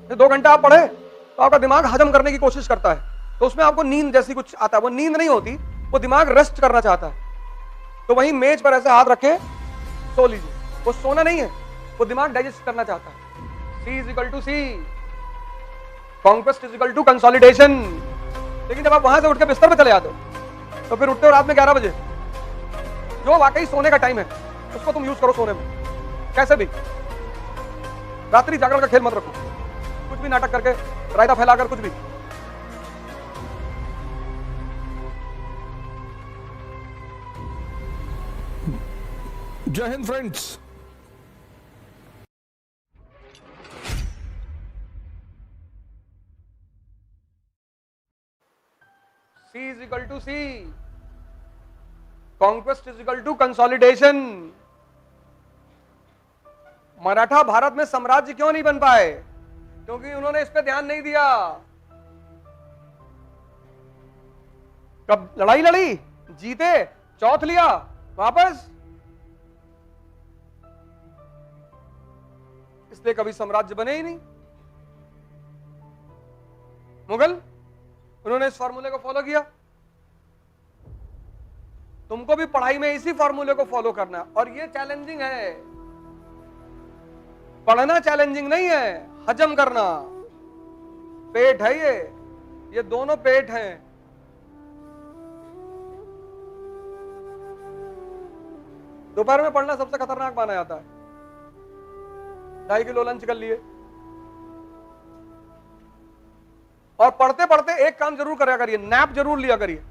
ये 2 घंटे आप पढ़े तो आपका दिमाग हजम करने की कोशिश करता है, तो उसमें आपको नींद जैसी कुछ आता है। वो नींद नहीं होती, वो दिमाग रेस्ट करना चाहता है। तो वहीं मेज पर ऐसे हाथ रखे सो लीजिए। वो सोना नहीं है, वो दिमाग डाइजेस्ट करना चाहता है। C is equal to C, conquest is equal to consolidation. लेकिन जब आप वहां से उठ के बिस्तर पे चले जाते हो तो फिर उठते हो रात में 11 बजे, जो वाकई सोने का टाइम है उसको तुम यूज करो सोने में। कैसे भी रात्रि जागरण का खेल मत रखो, कुछ भी नाटक करके, रायता फैलाकर, कुछ भी। जय हिंद friends. C is equal to C, conquest is equal to consolidation. Maratha Bharat में साम्राज्य क्यों नहीं बन पाए? क्योंकि उन्होंने इस पे ध्यान नहीं दिया। कब लड़ाई लड़ी, जीते, चौथ लिया, वापस, इसलिए कभी साम्राज्य बने ही नहीं। मुगल, उन्होंने इस फॉर्मूले को फॉलो किया। तुमको भी पढ़ाई में इसी फॉर्मूले को फॉलो करना है, और ये चैलेंजिंग है। पढ़ना चैलेंजिंग नहीं है, हजम करना। पेट है ये दोनों पेट हैं। दोपहर में पढ़ना सबसे खतरनाक माना जाता है। 2.5 किलो लंच कर लिए, और पढ़ते पढ़ते एक काम जरूर करा करिए, नैप जरूर लिया करिए।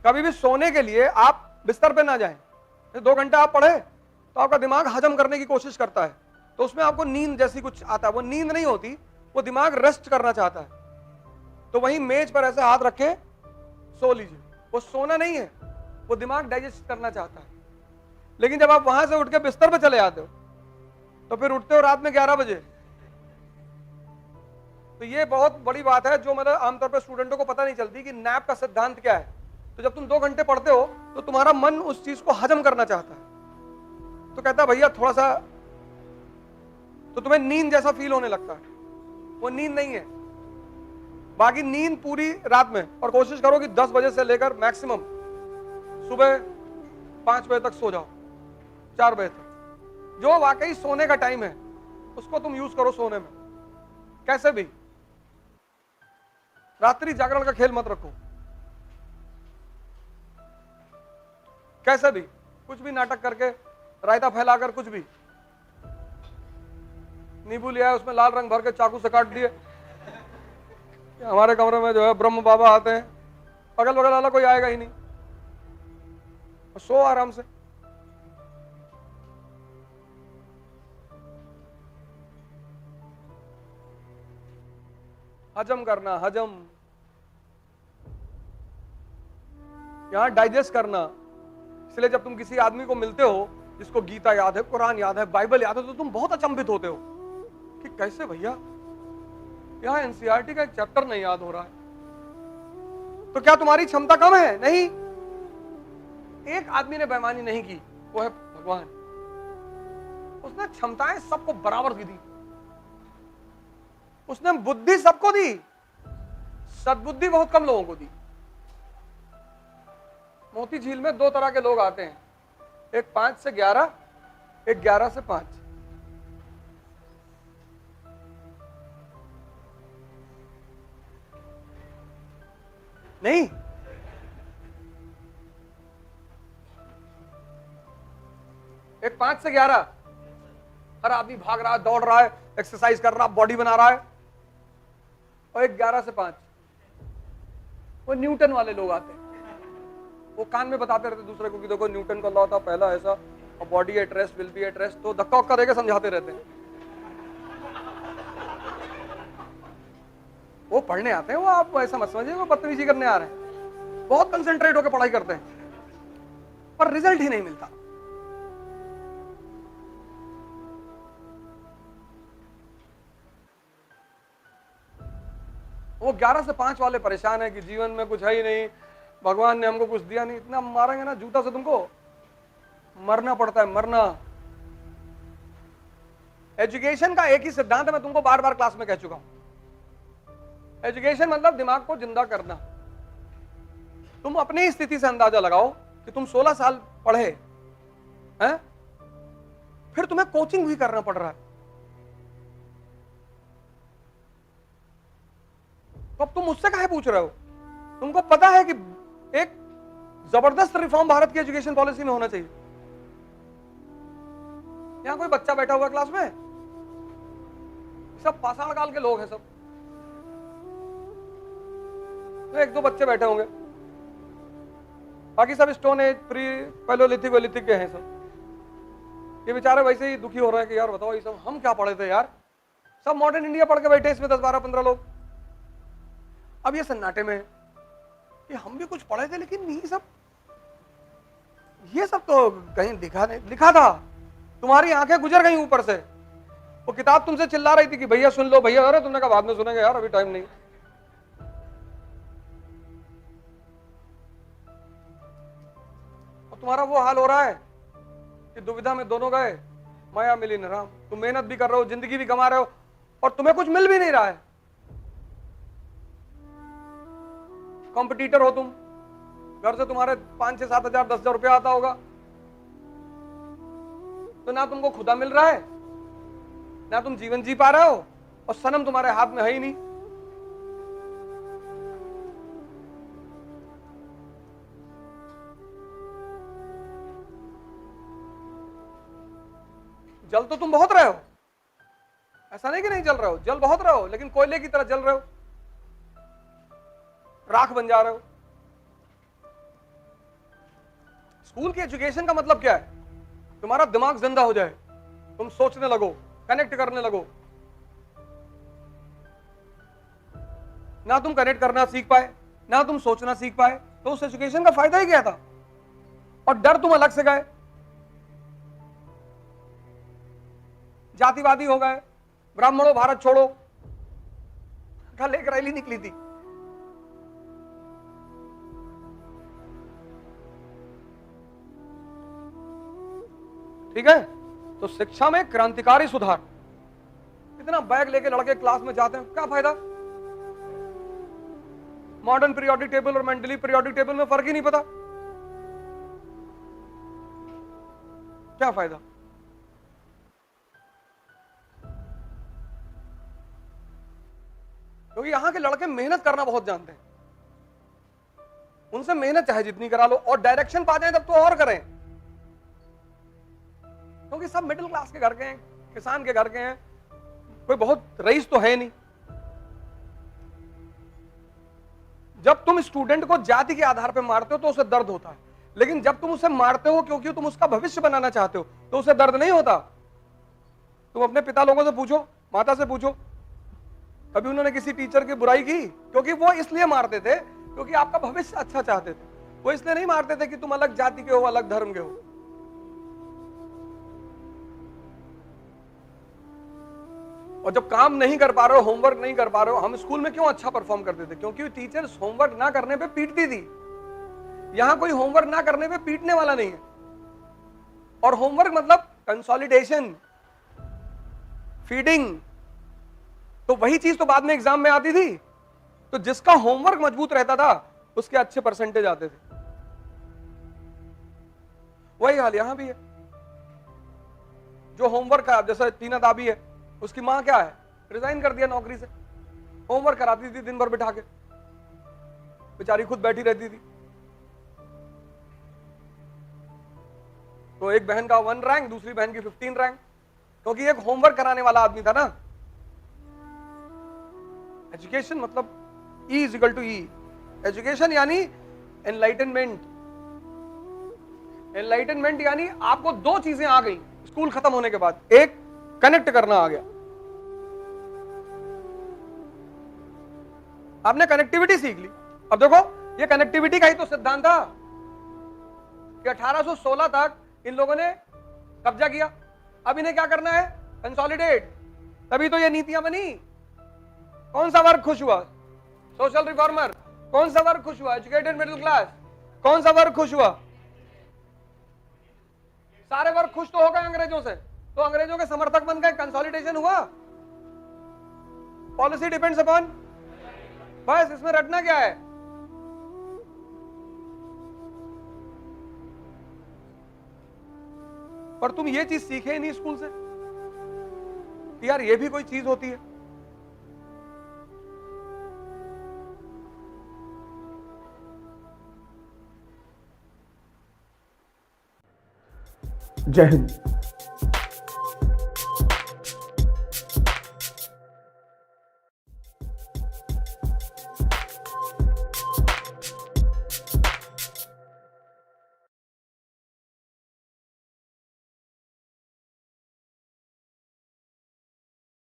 कभी भी सोने के लिए आप बिस्तर पे ना जाएं। 2 घंटे आप पढ़े तो आपका दिमाग हजम करने की कोशिश करता है, तो उसमें आपको नींद जैसी कुछ आता है। वो नींद नहीं होती, वो दिमाग रेस्ट करना चाहता है। तो वहीं मेज पर ऐसे हाथ रखे सो लीजिए। वो सोना नहीं है, वो दिमाग डाइजेस्ट करना चाहता है। लेकिन जब आप वहां से उठ के बिस्तर पे चले जाते हो तो फिर उठते हो रात में 11 बजे। तो ये बहुत बड़ी बात है, जो मतलब आमतौर पर स्टूडेंटों को पता नहीं चलती कि नैप का सिद्धांत क्या है। तो जब तुम 2 घंटे पढ़ते हो तो तुम्हारा मन उस चीज को हजम करना चाहता है, तो कहता है भैया थोड़ा सा, तो तुम्हें नींद जैसा फील होने लगता है। वो नींद नहीं है। बाकी नींद पूरी रात में, और कोशिश करो कि 10 बजे से लेकर मैक्सिमम सुबह 5 बजे तक सो जाओ, 4 बजे तक। जो वाकई सोने का टाइम है उसको तुम यूज करो सोने में। कैसे भी रात्रि जागरण का खेल मत रखो। कैसे भी कुछ भी नाटक करके, रायता फैलाकर, कुछ भी। नींबू लिया है, उसमें लाल रंग भर के चाकू से काट दिए। हमारे कमरे में जो है ब्रह्म बाबा आते हैं, अगल बगल वाला कोई आएगा ही नहीं। सो आराम से। हजम करना, हजम, यहां डाइजेस्ट करना। इसलिए जब तुम किसी आदमी को मिलते हो जिसको गीता याद है, कुरान याद है, बाइबल याद है, तो तुम बहुत अचंभित होते हो कि कैसे भैया यहां एनसीईआरटी का एक चैप्टर नहीं याद हो रहा है। तो क्या तुम्हारी क्षमता कम है? नहीं। एक आदमी ने बेईमानी नहीं की, वो है भगवान। उसने क्षमताएं सबको बराबर दी। उसने बुद्धि सबको दी, सद्बुद्धि बहुत कम लोगों को दी। मोती झील में 2 तरह के लोग आते हैं, एक 5 से 11, एक 11 से 5। नहीं, एक 5 से 11 हर आदमी भाग रहा है, दौड़ रहा है, एक्सरसाइज कर रहा है, बॉडी बना रहा है। और एक 11 से 5 वो न्यूटन वाले लोग आते हैं। वो कान में बताते रहते दूसरे को कि देखो न्यूटन का लॉ था पहला ऐसा, और body at rest will be at rest, तो धक्का उक्का देके समझाते रहते हैं। वो पढ़ने आते हैं, वो आप ऐसा मत समझिए वो बदतमीजी करने आ रहे हैं। बहुत कंसंट्रेट होकर पढ़ाई करते हैं, पर रिजल्ट ही नहीं मिलता। वो 11 से 5 वाले परेशान है कि जीवन में कुछ है ही नहीं, भगवान ने हमको कुछ दिया नहीं। इतना मारेंगे ना जूता से, तुमको मरना पड़ता है, मरना। एजुकेशन का एक ही सिद्धांत है, मैं तुमको बार बार क्लास में कह चुका हूं। एजुकेशन मतलब दिमाग को जिंदा करना। तुम अपनी स्थिति से अंदाजा लगाओ कि तुम 16 साल पढ़े हैं, फिर तुम्हें कोचिंग भी करना पड़ रहा है, तो अब तुम मुझसे काहे पूछ रहे हो? तुमको पता है कि एक जबरदस्त रिफॉर्म भारत की एजुकेशन पॉलिसी में होना चाहिए। यहां कोई बच्चा बैठा हुआ क्लास में? सब पाषाण काल के लोग हैं सब, तो एक दो बच्चे बैठे होंगे, बाकी सब स्टोन एज, प्री पैलोलिथिक वेलिथिक के हैं सब। ये बेचारे वैसे ही दुखी हो रहे हैं कि यार बताओ ये सब हम क्या पढ़े थे यार, सब मॉडर्न इंडिया पढ़ के बैठे इसमें 10 12 15 लोग। अब ये सन्नाटे में कि हम भी कुछ पढ़े थे, लेकिन ये सब तो कहीं लिखा था, तुम्हारी आंखें गुजर गई ऊपर से। वो किताब तुमसे चिल्ला रही थी कि भैया सुन लो भैया, अरे तुमने कहा बाद में सुनेंगे यार, अभी टाइम नहीं। और तुम्हारा वो हाल हो रहा है कि दुविधा में दोनों गए, माया मिली न राम। तुम मेहनत भी कर रहे हो, जिंदगी भी कमा रहे हो, और तुम्हें कुछ मिल भी नहीं रहा है। कॉम्पिटिटर हो तुम, घर से तुम्हारे 5 6 7 हजार 10 हजार रुपया आता होगा, तो ना तुमको खुदा मिल रहा है, ना तुम जीवन जी पा रहे हो, और सनम तुम्हारे हाथ में है ही नहीं। जल तो तुम बहुत रहे हो, ऐसा नहीं कि नहीं जल रहे हो, जल बहुत रहे हो, लेकिन कोयले की तरह जल रहे हो, राख बन जा रहे हो। स्कूल की एजुकेशन का मतलब क्या है? तुम्हारा दिमाग जिंदा हो जाए, तुम सोचने लगो, कनेक्ट करने लगो। ना तुम कनेक्ट करना सीख पाए, ना तुम सोचना सीख पाए, तो उस एजुकेशन का फायदा ही क्या था? और डर तुम अलग से गए, जातिवादी हो गए, ब्राह्मणों भारत छोड़ो, कल एक रैली निकली थी, ठीक है? तो शिक्षा में क्रांतिकारी सुधार। इतना बैग लेके लड़के क्लास में जाते हैं, क्या फायदा? मॉडर्न पीरियोडिक टेबल और मेंटली पीरियोडिक टेबल में फर्क ही नहीं पता, क्या फायदा? क्योंकि यहां के लड़के मेहनत करना बहुत जानते हैं, उनसे मेहनत चाहे जितनी करा लो, और डायरेक्शन पा जाए तब तो और करें, क्योंकि सब मिडिल क्लास के घर के हैं, किसान के घर के हैं, कोई बहुत रईस तो है नहीं। जब तुम स्टूडेंट को जाति के आधार पर मारते हो तो उसे दर्द होता है, लेकिन जब तुम उसे मारते हो क्योंकि तुम उसका भविष्य बनाना चाहते हो तो उसे दर्द नहीं होता। तुम अपने पिता लोगों से पूछो, माता से पूछो, कभी उन्होंने किसी टीचर की बुराई की? क्योंकि वो इसलिए मारते थे क्योंकि आपका भविष्य अच्छा चाहते थे, वो इसलिए नहीं मारते थे कि तुम अलग जाति के हो, अलग धर्म के हो। और जब काम नहीं कर पा रहे हो, होमवर्क नहीं कर पा रहे हो, हम स्कूल में क्यों अच्छा परफॉर्म करते थे? क्योंकि टीचर्स होमवर्क ना करने पे पीटती थी। यहां कोई होमवर्क ना करने पे पीटने वाला नहीं है। और होमवर्क मतलब कंसोलिडेशन, फीडिंग, तो वही चीज तो बाद में एग्जाम में आती थी। तो जिसका होमवर्क मजबूत रहता था उसके अच्छे परसेंटेज आते थे। वही हाल यहां भी है। जो होमवर्क का, जैसे तीना दाबी है, उसकी मां क्या है, रिजाइन कर दिया नौकरी से, होमवर्क कराती थी दिन भर बिठा के, बेचारी खुद बैठी रहती थी। तो एक बहन का 1 रैंक, दूसरी बहन की 15 रैंक, क्योंकि एक होमवर्क कराने वाला आदमी था ना। एजुकेशन मतलब E is equal to E। Education यानी एनलाइटनमेंट। एनलाइटनमेंट यानी आपको 2 चीजें आ गई स्कूल खत्म होने के बाद। एक, कनेक्ट करना आ गया, आपने कनेक्टिविटी सीख ली। अब देखो, ये कनेक्टिविटी का ही तो सिद्धांत था कि 1816 तक इन लोगों ने कब्जा किया। अब इन्हें क्या करना है, कंसोलिडेट। तभी तो ये नीतियां बनी। कौन सा वर्ग खुश हुआ? Social reformer. कौन सा वर्ग खुश हुआ? Educated middle class. कौन सा वर्ग खुश हुआ? सारे वर्ग खुश तो हो गए अंग्रेजों से, तो अंग्रेजों के समर्थक बन गए, कंसोलिडेशन हुआ। पॉलिसी डिपेंड्स अपॉन, बस इसमें रटना क्या है। पर तुम ये चीज सीखे ही नहीं स्कूल से कि यार ये भी कोई चीज होती है। जय हिंद।